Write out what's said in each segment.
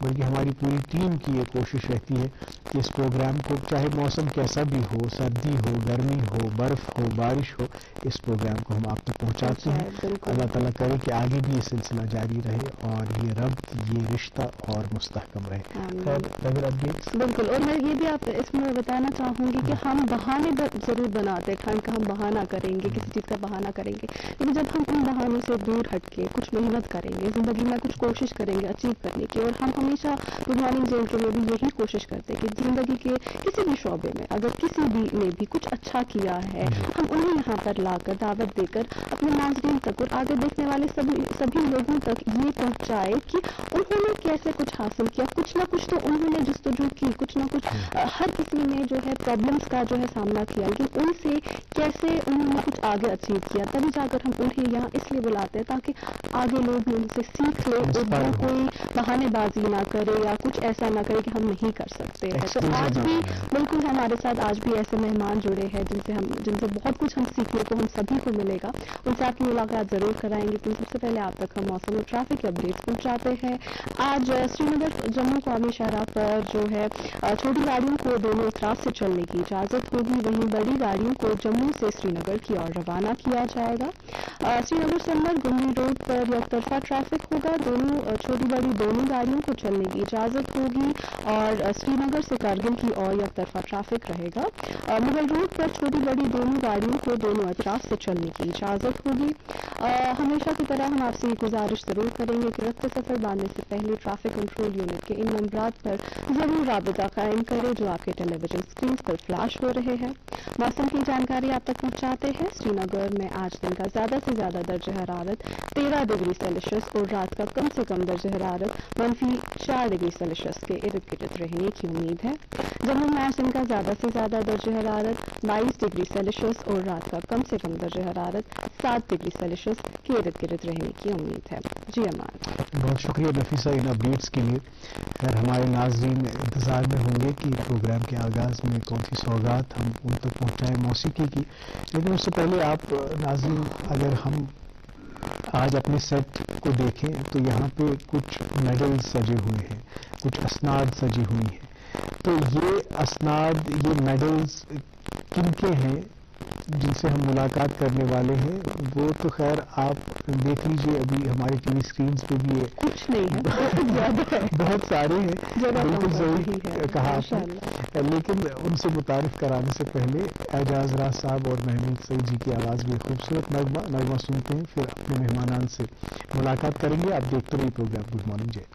بلکہ ہماری پوری ٹیم کی یہ کوشش رہتی ہے کہ اس پروگرام کو چاہے موسم کیسا بھی ہو، سردی ہو، گرمی ہو، برف ہو، بارش ہو، اس پروگرام کو ہم آپ تک پہنچاتے ہیں. اللہ تعالیٰ کرے کہ آگے بھی یہ سلسلہ جاری رہے اور یہ ربط، یہ رشتہ اور مستحکم رہے. بالکل. اور میں یہ بھی آپ اس میں بتانا چاہوں گی کہ ہم بہانے ضرور بناتے ہیں، ٹھنڈ کا ہم بہانہ کریں گے، کسی چیز کا بہانہ کریں گے، لیکن جب ہم ان بہانوں سے دور ہٹ کے کچھ محنت کریں گے، زندگی میں کچھ کوشش کریں گے اچیو کرنے کی، اور ہم ہمیشہ گڈ مارننگ زین کے لیے بھی یہی کوشش کرتے ہیں کہ زندگی کے کسی بھی شعبے میں اگر کسی بھی نے بھی کچھ اچھا کیا ہے، ہم انہیں یہاں پر لا کر دعوت دے کر اپنے ناظرین تک اور آگے دیکھنے والے سبھی لوگوں تک یہ پہنچائے کہ انہوں نے کیسے کچھ حاصل کیا. کچھ نہ کچھ تو انہوں نے جستجو کی، کچھ نہ کچھ ہر کسی نے جو ہے پرابلمس کا جو ہے سامنا کیا، لیکن ان سے کیسے انہوں نے کچھ آگے اچیو کیا. تبھی جا کر ہم انہیں یہاں اس لیے بلاتے ہیں تاکہ آگے لوگ بھی ان سے سیکھ لے اور وہ کوئی بہانے بازی نہ کرے یا کچھ ایسا نہ کرے کہ ہم نہیں کر سکتے ہیں. تو آج بھی بالکل ہمارے ساتھ آج بھی ایسے مہمان جڑے ہیں جن سے بہت کچھ ہم سیکھنے کو ہم سبھی کو ملے گا. ان سے آپ کی ملاقات ضرور کرائیں گے. تو سب سے پہلے آپ تک ہم موسم اور ٹریفک اپڈیٹس پہنچاتے ہیں. آج سری نگر جموں قومی شاہراہ پر جو ہے چھوٹی گاڑیوں کو دونوں اطراف سے چلنے کی اجازت ہوگی، وہیں بڑی گاڑیوں کو جموں سے سری نگر کی اور روانہ کیا جائے گا. سری نگر سے اندر گمنی روڈ پر یک طرفہ ٹریفک ہوگا، دونوں چھوٹی بڑی دونوں گاڑیوں کو چلنے کی اجازت ہوگی اور سری نگر سے کارگل کی اور یک طرفہ ٹریفک رہے گا. مغل روڈ پر چھوٹی بڑی دونوں گاڑیوں کو دونوں اطراف سے چلنے کی اجازت ہوگی. ہمیشہ کی طرح ہم آپ سے یہ گزارش ضرور کریں گے کہ رخت سفر باندھنے سے پہلے ٹریفک کنٹرول یونٹ کے ان نمبرات پر ضرور رابطہ قائم کریں جو آپ کے ٹیلی ویژن اسکرینز پر فلیش ہو رہے ہیں. موسم کی جانکاری آپ تک پہنچاتے ہیں. سری نگر میں آج دن کا زیادہ سے زیادہ درجہ حرارت 13 ڈگری سیلسیس اور رات کا کم سے کم درجہ حرارت -4 ڈگری سیلسیس کے ارد گرد رہنے کی امید ہے. جموں میں آج دن کا زیادہ سے زیادہ درجہ حرارت 22 ڈگری سیلسیس اور رات کا کم سے کم درجہ حرارت 7 ڈگری سیلسیس کے ارد گرد رہنے کی امید ہے. جی امان. بہت شکریہ نفیسہ ان اپڈیٹس کے لیے. خیر ہمارے ناظرین انتظار میں ہوں گے کہ پروگرام کے آغاز میں کون سی سوغات ہم ان تک پہنچائیں موسیقی کی، لیکن اس سے پہلے آپ ناظرین اگر ہم آج اپنے سیٹ کو دیکھیں تو یہاں پہ کچھ میڈل سجے ہوئے ہیں، کچھ اسناد سجی ہوئی ہیں. تو یہ اسناد، یہ میڈلز کن کے ہیں جن سے ہم ملاقات کرنے والے ہیں؟ وہ تو خیر آپ دیکھ لیجئے، ابھی ہمارے ٹی وی اسکرینز پہ بھی کچھ نہیں ہے، بہت سارے ہیں. بالکل صحیح کہا آپ نے، لیکن ان سے متعارف کرانے سے پہلے اعجاز راز صاحب اور محمود سعید جی کی آواز میں خوبصورت نغمہ سنتے ہیں، پھر اپنے مہمانان سے ملاقات کریں گے. آپ دیکھتے رہیے پروگرام گڈ مارننگ جے.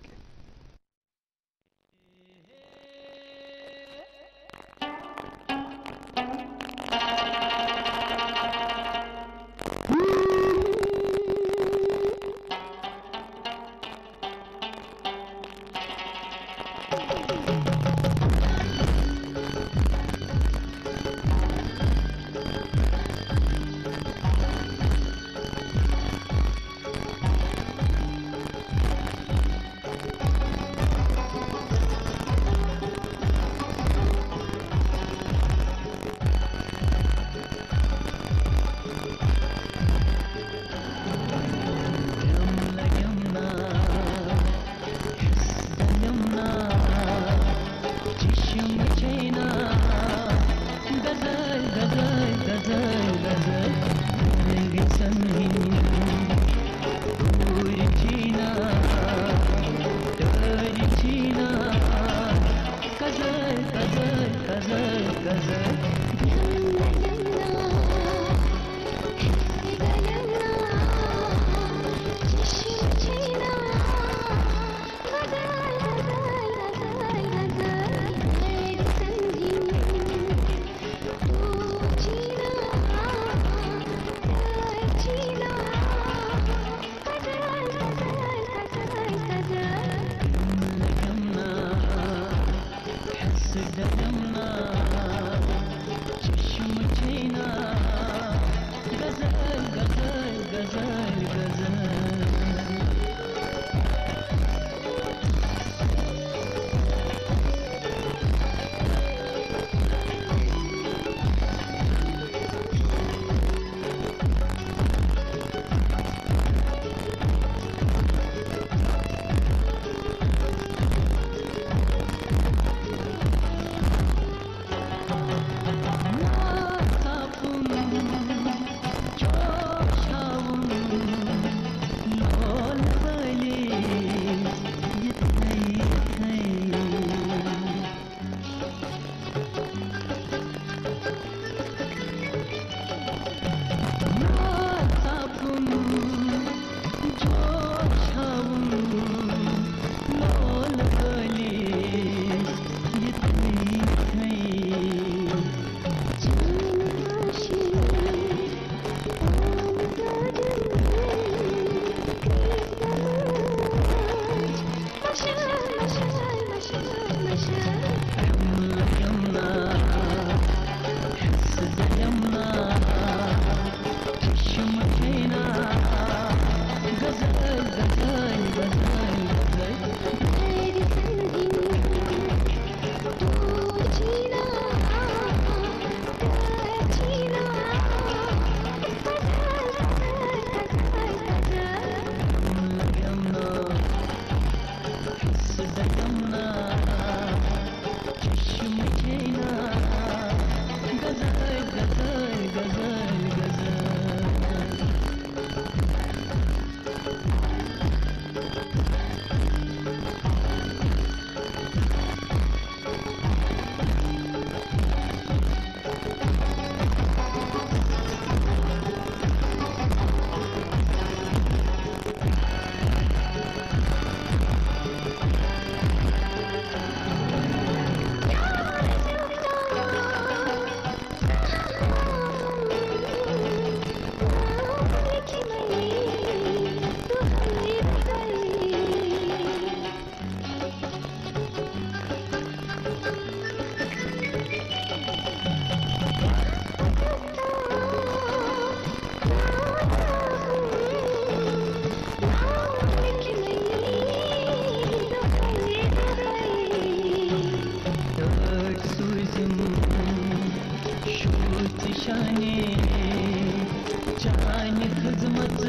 چانی خدمت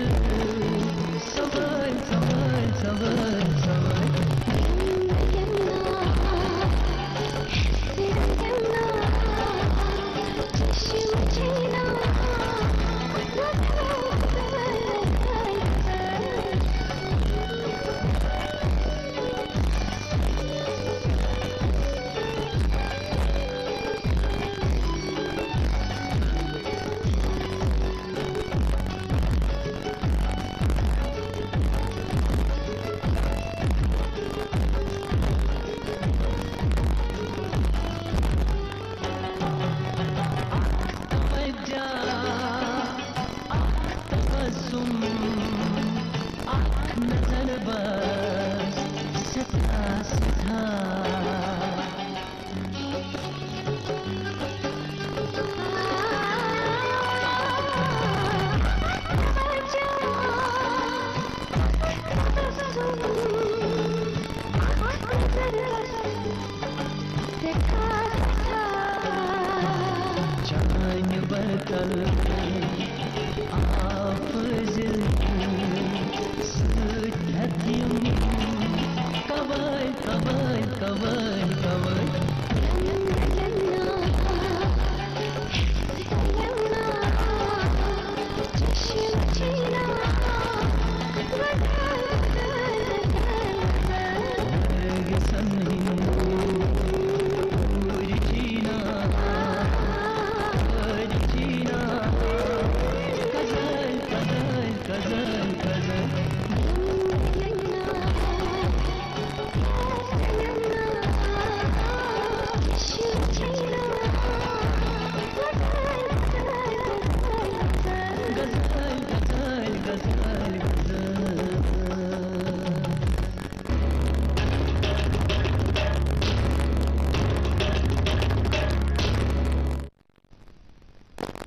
سوال سوال سوال سوال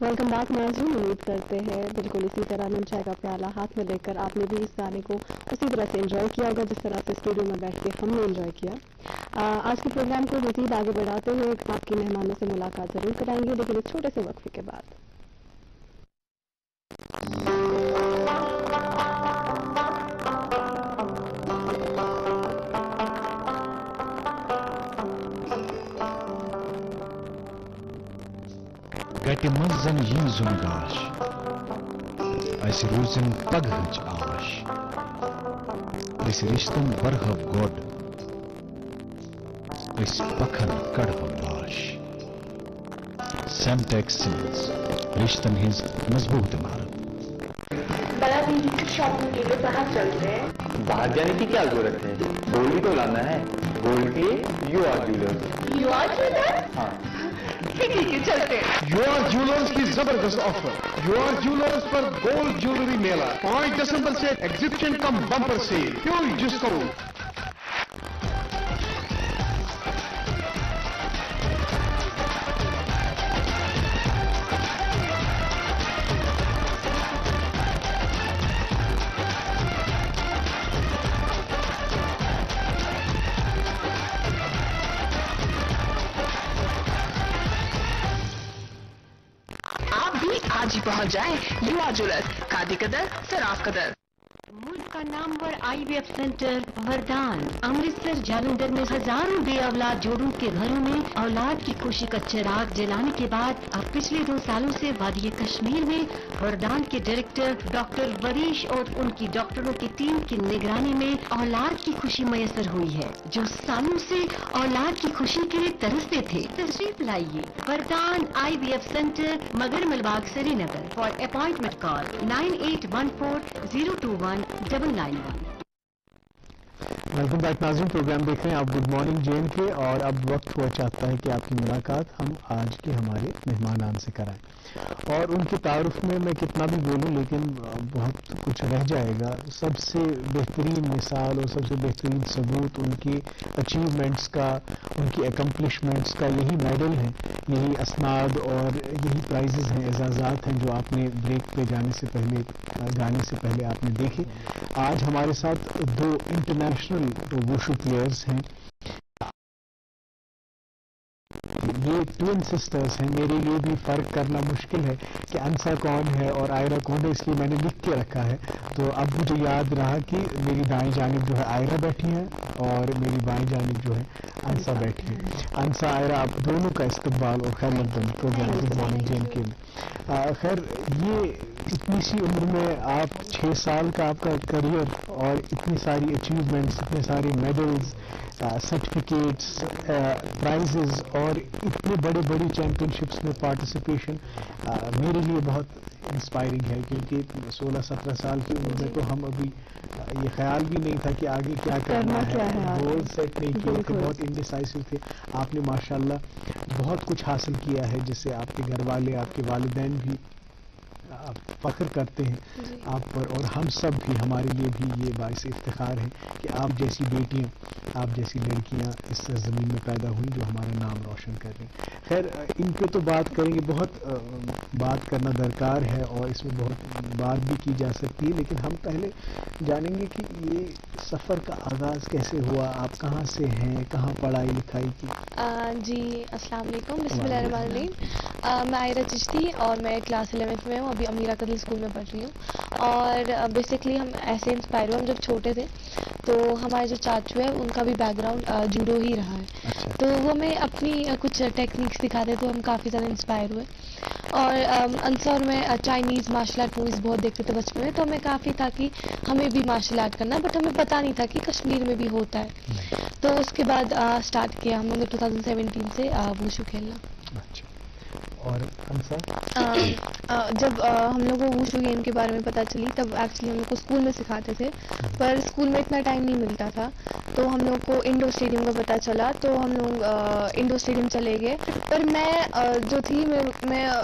ویلکم بیک ناظرین، امید کرتے ہیں بالکل اسی طرح نون چائے کا پیالہ ہاتھ میں لے کر آپ نے بھی اس گانے کو اسی طرح سے انجوائے کیا ہوگا جس طرح سے اسٹوڈیو میں بیٹھ کے ہم نے انجوائے کیا۔ آج کے پروگرام کو مزید آگے بڑھاتے ہوئے آپ کی مہمانوں سے ملاقات ضرور کرائیں گے، لیکن ایک چھوٹے سے وقفے کے بعد۔ گٹہِ منٛز زن یی زُن گاش اَسہِ روٗزِن پگہٕچ آش أسۍ رِشتن برہو گۄڈ أسۍ پکھن کڑہو لاش سیمٹیکس سیمنٹس رشتن ہٕنٛز مضبوط عمارت۔ بڑا بھی شاپنگ کے لیے باہر چلتے ہیں۔ باہر جانے کی کیا ضرورت ہے، گولڈ ہی تو لانا ہے۔ گولڈ کے U R jewellers. U R jewellers? ہاں ٹھیک ہے چلتے ہیں۔ یو آر جیولرز کی زبردست آفر۔ یو آر جیولرز پر گولڈ جیولری میلہ 5 دسمبر سے ایگزیبیشن کم بمپر سیل، کیوں جس کرو۔ آج ہی پہنچ جائیں یو آر جیولرز، کادی قدر سراف قدر۔ ملک کا نامور آئی وی ایف سینٹر وردان امرتسر جالندھر میں ہزاروں بے اولاد جوڑوں کے گھروں میں اولاد کی خوشی کا چراغ جلانے کے بعد اب پچھلے 2 سالوں سے وادی کشمیر میں وردان کے ڈائریکٹر ڈاکٹر وریش اور ان کی ڈاکٹروں کی ٹیم کی نگرانی میں اولاد کی خوشی میسر ہوئی ہے۔ جو سالوں سے اولاد کی خوشی کے لیے ترستے تھے، تشریف لائیے وردان آئی وی ایف سینٹر، مگر Malbagh, Srinagar. For appointment call 9814-021-991۔ Welcome back ناظرین، پروگرام دیکھ رہے ہیں آپ گڈ مارننگ جے این کے، اور اب وقت ہوا چاہتا ہے کہ آپ کی ملاقات ہم آج کے ہمارے مہمانان سے کرائیں، اور ان کے تعارف میں میں کتنا بھی بولوں لیکن بہت کچھ رہ جائے گا۔ سب سے بہترین مثال اور سب سے بہترین ثبوت ان کی اچیومنٹس کا، ان کی اکمپلشمنٹس کا یہی میڈل ہیں، یہی اسناد اور یہی پرائزز ہیں، اعزازات ہیں جو آپ نے بریک پہ جانے سے پہلے، گانے سے پہلے آپ نے دیکھے۔ آج ہمارے ساتھ 2 انٹرنیشنل ووشو پلیئرز ہیں، یہ ٹوین سسٹرز ہیں، میرے لیے بھی فرق کرنا مشکل ہے کہ انسا کون ہے اور آئرہ کون ہے، اس لیے میں نے لکھ کے رکھا ہے. تو اب مجھے یاد رہا کہ میری دائیں جانب جو ہے آئرہ بیٹھی ہیں اور میری بائیں جانب جو ہے انسا بیٹھی ہے. انسا آئرہ آپ دونوں کا استقبال اور خیر مقدم programme good morning J N کے میں. خیر یہ اتنی سی عمر میں آپ 6 سال کا آپ کا کریئر اور اتنی ساری اچیومنٹس، اتنے سارے میڈلز، سرٹیفکیٹس، پرائزز اور اتنے بڑی چیمپئن شپس میں پارٹیسپیشن میرے لیے بہت انسپائرنگ ہے، کیونکہ 16-17 سال کی عمر میں تو ہم ابھی یہ خیال بھی نہیں تھا کہ آگے کیا کرنا ہے، گول سیٹ نہیں کیے تھے، بہت انڈیسائسو تھے. آپ نے ماشاءاللہ بہت کچھ حاصل کیا ہے جس سے آپ کے گھر والے، آپ کے والدین بھی فخر کرتے ہیں آپ پر، اور ہم سب بھی، ہمارے لیے بھی یہ باعث افتخار ہے کہ آپ جیسی بیٹیاں، آپ جیسی لڑکیاں اس زمین میں پیدا ہوئیں جو ہمارا نام روشن کر رہی ہیں. خیر ان پہ تو بات کریں گے، بہت بات کرنا درکار ہے اور اس میں بہت بات بھی کی جا سکتی ہے، لیکن ہم پہلے جانیں گے کہ یہ سفر کا آغاز کیسے ہوا، آپ کہاں سے ہیں، کہاں پڑھائی لکھائی کی؟ جی السلام علیکم، بسم اللہ الرحمن الرحیم. میں عائرہ چشتی اور میں کلاس 11th میں ہوں، ابھی امیرہ قتل اسکول میں پڑھ رہی ہوں. اور بیسکلی ہم ایسے انسپائر ہوئے، ہم جب چھوٹے تھے تو ہمارے جو چاچو ہے ان کا بھی بیک گراؤنڈ جوڈو ہی رہا ہے، تو وہ ہمیں اپنی کچھ ٹیکنیکس دکھاتے تو ہم کافی زیادہ انسپائر ہوئے. اور انصر میں چائنیز مارشل آرٹ موویز بہت دیکھتے تھے بچپن میں، تو ہمیں کافی تھا کہ ہمیں بھی مارشل آرٹ کرنا، بٹ ہمیں پتہ نہیں تھا کہ کشمیر میں بھی ہوتا ہے. تو اس کے بعد اسٹارٹ کیا ہم نے 2017 سے ووشو کھیلنا. اور انسا؟ جب ہم لوگوں کو ووشو گیم کے بارے میں پتہ چلی تب ایکچولی ہم لوگ کو اسکول میں سکھاتے تھے، پر اسکول میں اتنا ٹائم نہیں ملتا تھا، تو ہم لوگ کو انڈور اسٹیڈیم کا پتہ چلا، تو ہم لوگ انڈور اسٹیڈیم چلے گئے. پر میں جو تھی میں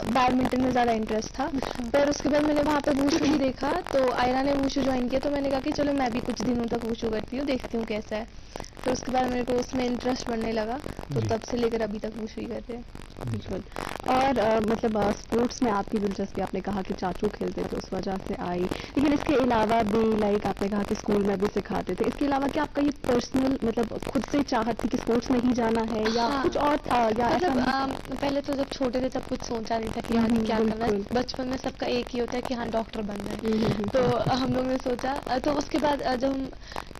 بیڈمنٹن میں زیادہ انٹرسٹ تھا، پر اس کے بعد میں نے وہاں پہ ووشو بھی دیکھا، تو آئرہ نے ووشو جوائن کیا، تو میں نے کہا کہ چلو میں بھی کچھ دنوں تک ووشو کرتی ہوں، دیکھتی ہوں کیسا ہے. تو اس کے بعد میرے کو اس میں انٹرسٹ بڑھنے لگا، تو تب سے لے کر ابھی تک ووشو ہی کرتے ہیں. بالکل. اور مطلب اسپورٹس میں آپ کی دلچسپی، آپ نے کہا کہ چاچو کھیلتے تھے اس وجہ سے آئی، لیکن اس کے علاوہ بھی لائک آپ نے کہا کہ اسکول میں بھی سکھاتے تھے، اس کے علاوہ کیا آپ کا یہ پرسنل مطلب خود سے چاہت تھی کہ اسپورٹس میں ہی جانا ہے یا کچھ اور تھا؟ یا مطلب پہلے تو جب چھوٹے تھے تب کچھ سوچا نہیں تھا کہ آگے کیا کرنا ہے. بچپن میں سب کا ایک ہی ہوتا ہے کہ ہاں ڈاکٹر بننا ہے، تو ہم لوگوں نے سوچا. تو اس کے بعد جب ہم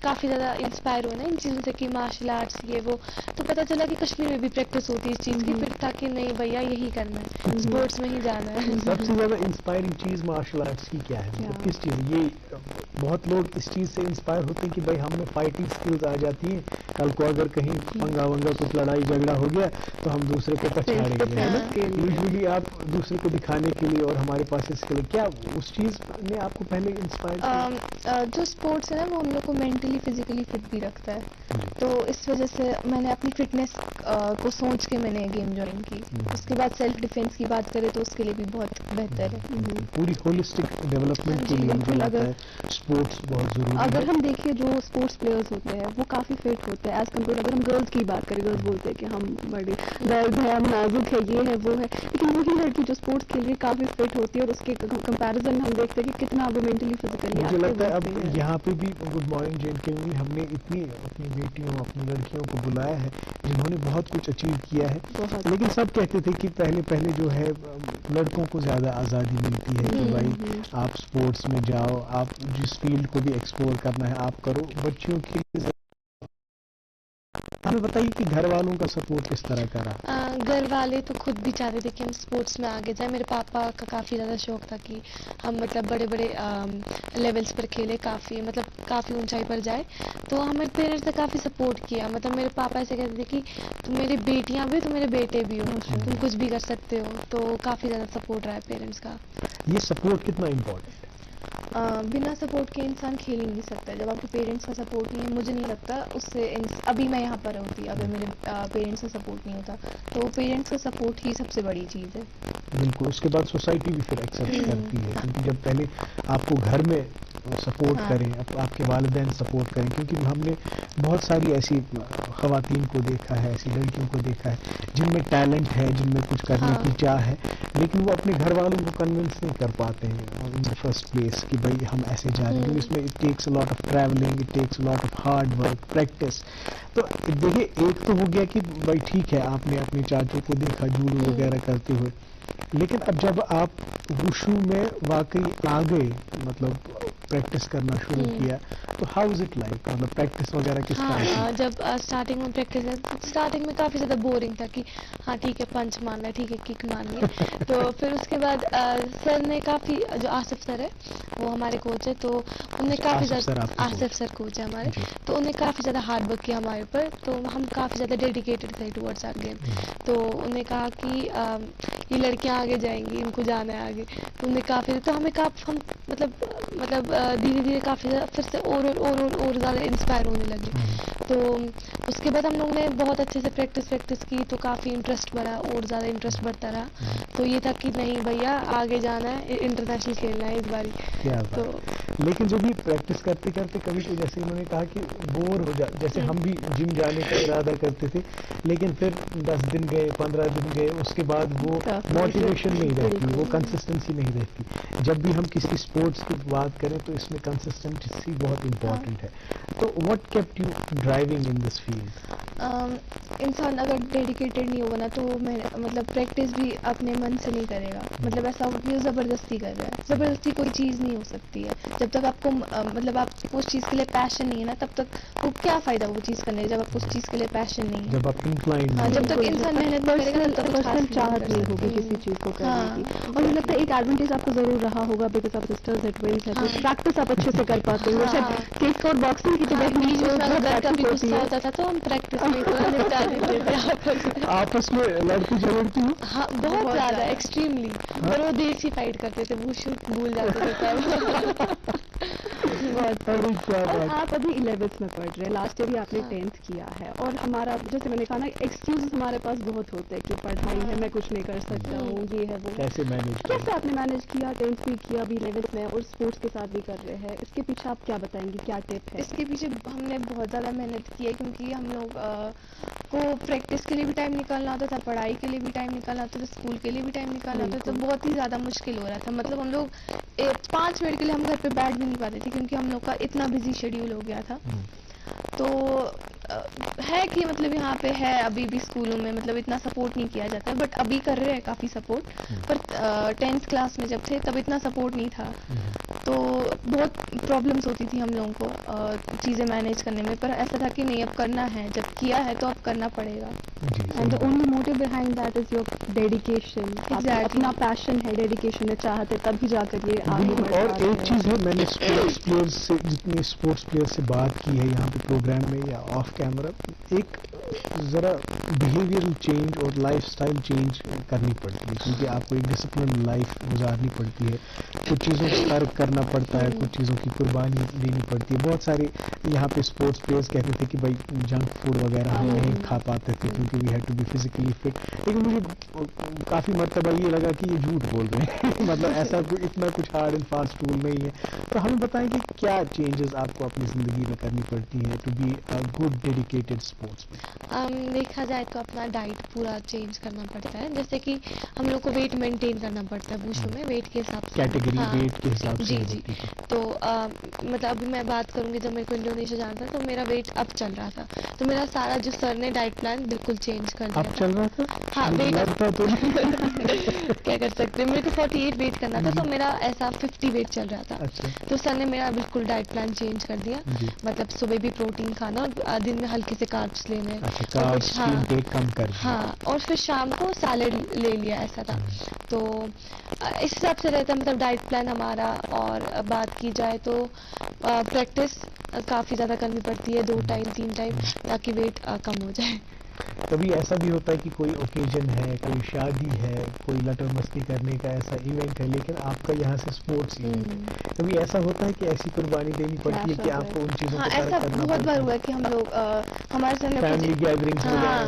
کافی زیادہ انسپائر ہوئے نا ان چیزوں سے کہ مارشل آرٹس یہ وہ، تو پتہ چلا کہ کشمیر میں بھی پریکٹس ہوتی ہے اس چیز کی، پھر تھا کہ نہیں بھیا یہی کرنا ہے، اسپورٹس میں ہی جانا ہے. سب سے زیادہ انسپائرنگ چیز مارشل آرٹس کی کیا ہے؟ مطلب کس چیز؟ یہ بہت لوگ اس چیز سے انسپائر ہوتے ہیں کہ بھائی ہم میں فائٹنگ سکلز آ جاتی ہیں، کل کو اگر کہیں پنگا ونگا کچھ لڑائی جھگڑا ہو گیا تو ہم دوسرے کو پچھاڑیں گے، ہے نا. یوزلی آپ دوسرے کو دکھانے کے لیے اور ہمارے پاس اسکل، کیا اس چیز نے آپ کو پہلے انسپائر کیا؟ جو اسپورٹس ہے نا وہ ہم لوگ کو مینٹلی فزیکلی فٹ بھی رکھتا ہے، تو اس وجہ سے میں نے اپنی فٹنس کو سوچ کے میں نے گیم جوائن کی. اس کے بعد سیلف ڈیفینس کی بات کریں تو اس کے لیے بھی بہت بہتر ہے. پوری ہولسٹک ڈیولپمنٹ کے لیے مجھے لگتا ہے اسپورٹس بہت ضروری ہے. اگر ہم دیکھیں جو اسپورٹس پلیئرز ہوتے ہیں وہ کافی فٹ ہوتے ہیں ایز کمپیئر، اگر ہم گرلس کی بات کریں، گرلس بولتے ہیں کہ ہم بڑی درد ہے، ہم نازک ہے، یہ ہے وہ ہے، لیکن وہی لڑکی جو اسپورٹس کے لیے کافی فٹ ہوتی ہے اور اس کے کمپیریزن ہم دیکھتے ہیں کہ کتنا وہ مینٹلی فزیکلی. مجھے لگتا ہے اب یہاں پہ بھی گڈ مارننگ جے این کے میں ہم نے اتنی اپنی بیٹیوں اپنی لڑکیوں کو بلایا ہے جنہوں نے بہت کچھ اچیو کیا ہے، لیکن سب کہتے تھے کہ پہلے جو ہے لڑکوں کو زیادہ آزادی ملتی ہے کہ بھائی آپ اسپورٹس میں جاؤ، آپ جس فیلڈ کو بھی ایکسپلور کرنا ہے آپ کرو. بچیوں کے لیے ہمیں بتائیے کہ گھر والوں کا سپورٹ کس طرح کا رہا؟ گھر والے تو خود بھی چاہتے تھے کہ ہم اسپورٹس میں آگے جائیں. میرے پاپا کا کافی زیادہ شوق تھا کہ ہم مطلب بڑے بڑے لیولس پر کھیلے، کافی اونچائی پر جائے، تو ہمارے پیرنٹس نے کافی سپورٹ کیا. مطلب میرے پاپا ایسے کہتے تھے کہ تم میری بیٹیاں بھی تو میرے بیٹے بھی ہو، تم کچھ بھی کر سکتے ہو، تو کافی زیادہ سپورٹ رہا ہے پیرنٹس کا. یہ سپورٹ کتنا امپورٹنٹ ہے؟ بنا سپورٹ کے انسان کھیل ہی نہیں سکتا. جب آپ کے پیرنٹس کا سپورٹ نہیں ہے، مجھے نہیں لگتا اس سے ابھی میں یہاں پر ہوتی اگر میرے پیرنٹس کا سپورٹ نہیں ہوتا، تو پیرنٹس کا سپورٹ ہی سب سے بڑی چیز ہے. بالکل. اس کے بعد سوسائٹی بھی پھر ایکسیپٹ کرتی ہے، کیونکہ جب پہلے آپ کو گھر میں سپورٹ کریں, آپ کے والدین سپورٹ کریں, کیونکہ ہم نے بہت ساری ایسی خواتین کو دیکھا ہے, ایسی لڑکیوں کو دیکھا ہے جن میں ٹیلنٹ ہے, جن میں کچھ کرنے کی چاہ ہے, لیکن وہ اپنے گھر والوں کو کنونس نہیں کر پاتے ہیں ان فرسٹ پلیس کہ بھائی ہم ایسے جا رہے ہیں. اس میں it takes a lot of travelling, it takes a lot of hard work, practice. تو دیکھیے ایک تو ہو گیا کہ بھائی ٹھیک ہے آپ نے اپنے چاچوں کو دیکھا جوڈو وغیرہ کرتے ہوئے, لیکن اب جب آپ وشو میں واقعی آ گئے, مطلب پریکٹس کرنا شروع کیا, تو ہاؤ از اٹ لائک, مطلب پریکٹس وغیرہ کس طرح کی؟ ہاں, جب اسٹارٹنگ میں پریکٹس, اسٹارٹنگ میں کافی زیادہ بورنگ تھا کہ ہاں ٹھیک ہے پنچ مارنا ہے, ٹھیک ہے کک مارنی ہے. تو پھر اس کے بعد سر نے کافی, جو آصف سر ہے وہ ہمارے کوچ ہے, تو انہوں نے کافی زیادہ, آصف سر کوچ ہے ہمارے, تو انہوں نے کافی زیادہ ہارڈ ورک کیا ہمارے اوپر, تو ہم کافی زیادہ ڈیڈیکیٹڈ تھے ٹورڈز آر گیم. تو انہوں نے کہا کہ یہ لڑکیاں آگے جائیں گی, ان کو جانا ہے آگے. تو انہوں نے کافی, تو ہمیں ہم مطلب دھیرے دھیرے کافی زیادہ پھر سے اور زیادہ انسپائر ہونے لگے. تو اس کے بعد ہم لوگوں نے بہت اچھے سے پریکٹس کی, تو کافی انٹرسٹ بڑھا, اور زیادہ انٹرسٹ بڑھتا رہا. تو یہ تھا کہ نہیں بھیا آگے جانا ہے, انٹرنیشنل کھیلنا ہے اس باری. تو لیکن جب یہ پریکٹس کرتے کرتے کبھی تو جیسے انہوں نے کہا کہ بور ہو جیسے ہم بھی جم جانے کا ارادہ کرتے تھے, لیکن پھر 10 دن گئے, 15 دن گئے, اس کے بعد وہ موٹیویشن نہیں رہتی, وہ کنسسٹنسی نہیں رہتی. جب بھی ہم کسی اسپورٹس کی بات کریں تو اس میں کنسسٹنسی بہت امپورٹنٹ ہے. تو what kept you driving in this field? انسان اگر ڈیڈیکیٹڈ نہیں ہوگا نا, تو مطلب پریکٹس بھی اپنے من سے نہیں کرے گا. مطلب ایسا ہوگا کہ وہ زبردستی کر رہا ہے. زبردستی کوئی چیز نہیں ہو سکتی ہے. جب تک آپ کو مطلب آپ کو اس چیز کے لیے پیشن نہیں ہے نا, تب تک وہ کیا فائدہ وہ چیز کرنے, جب آپ کو اس چیز کے لیے پیشن نہیں ہے, جب آپ انکلائنڈ, جب تک انسان محنت کرے گا تب تک پرسنل چاہت نہیں ہوگی کسی چیز کو کرنے کی. اور مجھے لگتا ہے ایک ایڈوانٹیج آپ کو ضرور رہا ہوگا, بیکاز آپ سسٹرز ہیں, ٹوئنس ہیں, تو پریکٹس آپ اچھے سے کر پاتے ہیں. شاید کیک اور باکسنگ کی تو کبھی غصہ ہوتا تھا تو ہم پریکٹس میں نپٹا دیتے تھے آپس میں لڑتی جھگڑتی ہوں. ہاں بہت زیادہ ایکسٹریملی, پر وہ دیر سے فائٹ کرتے تھے, وہ بھول جاتے تھے. اور آپ ابھی 11th میں پڑھ رہے ہیں, لاسٹ ایئر بھی آپ نے 10th کیا ہے, اور ہمارا جیسے میں نے کہا نا ایکسکیوز ہمارے پاس بہت ہوتے ہیں کہ پڑھائی ہے, میں کچھ نہیں کر سکتا ہوں, یہ ہے وہ. کیسے آپ نے مینیج کیا, 10th بھی کیا, ابھی 11th میں, اور اسپورٹس کے ساتھ بھی کر رہے ہیں, اس کے پیچھے آپ کیا بتائیں گے, کیا ٹپ ہے؟ اس کے پیچھے ہم نے بہت زیادہ محنت کی ہے, کیونکہ ہم لوگ کو پریکٹس کے لیے بھی ٹائم نکالنا ہوتا تھا, پڑھائی کے لیے بھی ٹائم نکالنا ہوتا تھا, اسکول کے لیے بھی ٹائم نکالنا ہوتا تھا. تو بہت ہی زیادہ مشکل ہو رہا تھا. مطلب ہم لوگ 5 منٹ کے لیے ہم گھر پہ بیٹھ بھی نہیں پاتے تھے, کیونکہ ہم لوگ کا اتنا بزی شیڈیول ہو گیا تھا. تو ہے کہ مطلب یہاں پہ ہے ابھی بھی اسکولوں میں مطلب اتنا سپورٹ نہیں کیا جاتا ہے, بٹ ابھی کر رہے ہیں کافی سپورٹ. پر 10th کلاس میں جب تھے تب اتنا سپورٹ نہیں تھا, تو بہت پرابلمس ہوتی تھی ہم لوگوں کو چیزیں مینیج کرنے میں. پر ایسا تھا کہ نہیں اب کرنا ہے, جب کیا ہے تو اب کرنا پڑے گا. And the only motive behind that is your dedication. اپنا پیشن ہے, ڈیڈیکیشن ہے, چاہتے تبھی جا کر یہ آگے بڑھ. اور ایک چیز ہے, میں نے اسپورٹس پلیئر سے, جتنے اسپورٹس پلیئر سے بات کی ہے یہاں پہ پروگرام میں یا آف کیمرا, ایک ذرا بیہیویئرل چینج اور لائف اسٹائل چینج کرنی پڑتی ہے, کیونکہ آپ کو ایک ڈسپلن لائف گزارنی پڑتی ہے, کچھ چیزوں کو ترک کرنا پڑتا ہے, کچھ چیزوں کی قربانی دینی پڑتی ہے. بہت سارے یہاں پہ اسپورٹس پلیئرس کہتے تھے کہ بھائی جنک فوڈ وغیرہ ہم نہیں کھا پاتے تھے کیونکہ we had to be physically fit, لیکن مجھے کافی مرتبہ یہ لگا کہ یہ جھوٹ بول رہے ہیں. مطلب ایسا اتنا کچھ ہارڈ اینڈ فاسٹ رول نہیں ہے. تو ہمیں بتائیں کہ کیا چینجز آپ کو اپنی زندگی میں کرنی پڑتی ہیں to be a good dedicated sportsman? دیکھا جائے تو اپنا ڈائٹ پورا چینج کرنا پڑتا ہے. جیسے کہ ہم لوگ کو ویٹ مینٹین کرنا پڑتا ہے وشو میں, ویٹ کے حساب سے, کیٹیگری ویٹ کے حساب سے. جی. تو مطلب ابھی میں بات کروں گی, جب میرے کو انڈونیشیا جانا تھا تو میرا ویٹ اب چل رہا تھا, تو میرا سارا جو سر نے ڈائٹ پلان بالکل چینج کر دیا. اب چل رہا تھا, ہاں ویٹ تو کیا کر سکتے ہیں, میرے کو 48 ویٹ کرنا تھا, تو میرا ایسا 50 ویٹ چل رہا تھا. تو سر نے میرا بالکل ڈائٹ پلان چینج کر دیا. مطلب صبح بھی پروٹین کھانا, اور دن میں ہلکے سے کاربس لینے, ہاں, اور پھر شام کو سیلڈ لے لیا, ایسا تھا. تو اس حساب سے رہتا ہے مطلب ڈائٹ پلان ہمارا. اور بات کی جائے تو پریکٹس کافی زیادہ کرنی پڑتی ہے, 2 ٹائم 3 ٹائم, تاکہ ویٹ کم ہو جائے. کبھی ایسا بھی ہوتا ہے کہ کوئی اوکیزن ہے, کوئی شادی ہے, کوئی لٹر مستی کرنے کا ایسا ایونٹ ہے, لیکن آپ کا یہاں سے اسپورٹس ایونٹ, کبھی ایسا ہوتا ہے کہ ایسی قربانی دینی پڑتی ہے کہ آپ کو ان چیزوں کو ایسا بہت بار ہوا ہے کہ ہم لوگ ہمارے سامنے فیملی گیدرنگس وغیرہ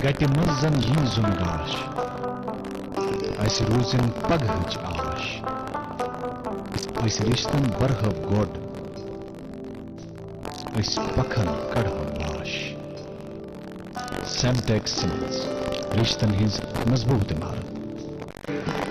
Gati mazzan yizun gash, aisi rozin paghaj ash, aisi rishtan barhab god, aisi pakhan kadham lash. Semtex Simmons, rishtan his mazboot imarat.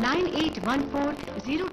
9814 021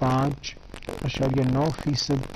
5.9%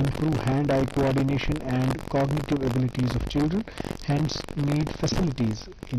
improve hand-eye coordination and cognitive abilities of children, hence need facilities in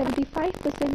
75%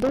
2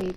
1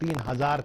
3000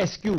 SQ।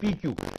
PQ,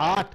8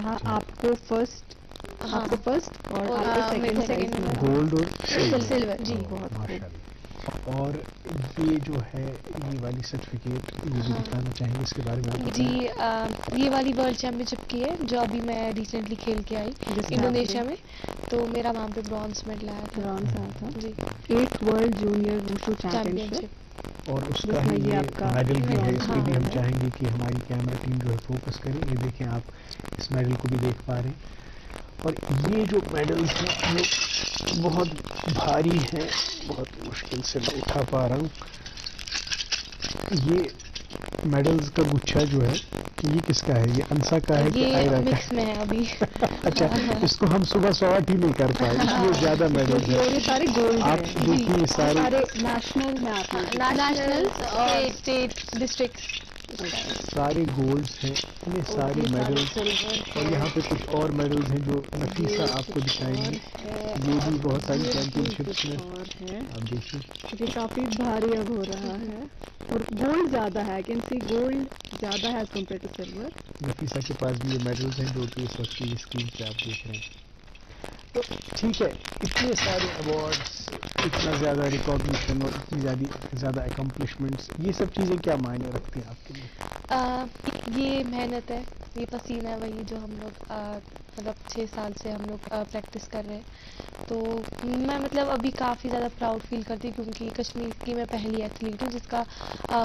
کہا آپ کو first اور second gold اور silver جی بہت ماشاءاللہ. اور یہ جو ہے یہ والی سرٹیفکیٹ یہ بھی دکھانا چاہیں گے اس کے بارے میں جی یہ والی ورلڈ چیمپئن شپ کی ہے جو ابھی میں ریسنٹلی کھیل کے آئی انڈونیشیا میں, تو میرا وہاں پہ برانز میڈل آیا تھا. برانز آیا تھا جی 8th world junior wushu championship. اور اس کا ہی یہ میڈل بھی ہے, اس پہ بھی ہم چاہیں گے کہ ہماری کیمرہ ٹیم جو ہے فوکس کرے. یہ دیکھیں آپ اس میڈل کو بھی دیکھ پا رہے ہیں. اور یہ جو میڈلز ہیں وہ بہت بھاری ہیں, بہت مشکل سے میں اٹھا پا رہا ہوں. یہ میڈلز کا گچھا جو ہے یہ کس کا ہے؟ یہ انسا کا ہے کہ آئرہ کا؟ مکس میں ہے ابھی. اچھا, اس کو ہم صبح سواٹ ہی نہیں کر پائے, اس لیے زیادہ میڈلز ہیں. یہ سارے گولڈ آپ دیکھیے سارے نیشنل میں آپ نیشنل اور اسٹیٹ ڈسٹرکٹ سارے گولڈز ہیں, یہ سارے میڈلز. اور یہاں پہ کچھ اور میڈلز ہیں جو نفیسہ آپ کو دکھائیں گے. یہ بھی بہت ساری چیمپئن شپس میں آپ دیکھیے. یہ کافی بھاری اب ہو رہا ہے اور گولڈ زیادہ ہے, کین سی گولڈ زیادہ ہے as compare to silver. Nafisa کے پاس بھی یہ میڈلز ہیں جو کہ اس وقت کی اسکرین پہ آپ دیکھ رہے ہیں. تو ٹھیک ہے, اتنے سارے ایوارڈس, اتنا زیادہ ریکاگنیشن اور اتنی زیادہ اکمپلشمنٹس, یہ سب چیزیں کیا معنی رکھتی ہیں آپ کے لیے؟ یہ محنت ہے, یہ پسینہ ہے, وہی جو ہم لوگ مطلب 6 سال سے ہم لوگ پریکٹس کر رہے ہیں. تو میں مطلب ابھی کافی زیادہ پراؤڈ فیل کرتی ہوں کیونکہ کشمیر کی میں پہلی ایتھلیٹ ہوں جس کا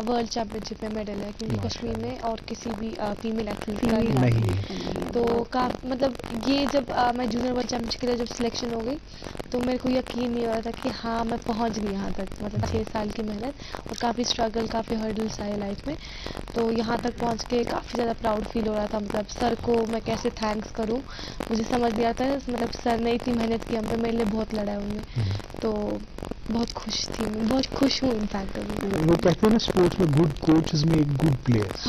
ورلڈ چیمپئن شپ میں میڈل ہے, کیونکہ کشمیر میں اور کسی بھی فیمیل ایتھلیٹ کا نہیں. تو مطلب یہ جب میں جونیئر ورلڈ چیمپئن شپ کے لیے جب سلیکشن ہو گئی تو میرے کو یقین نہیں ہو رہا تھا کہ ہاں میں پہنچ گئی یہاں تک. مطلب 6 سال کی محنت اور کافی اسٹرگل, کافی ہرڈلس آئے لائف میں, تو یہاں تک پہنچ کے کافی زیادہ پراؤڈ فیل ہو رہا تھا. مطلب سر کو میں کیسے تھینکس کروں, مجھے سمجھ نہیں آتا ہے. مطلب سر نے اتنی محنت کی ہم پہ, میرے لیے بہت لڑا انہوں نے, تو بہت خوش تھی, میں بہت خوش ہوں انفیکٹ. وہ کہتے ہیں نا اسپورٹس میں گڈ کوچز میں گڈ پلیئرس.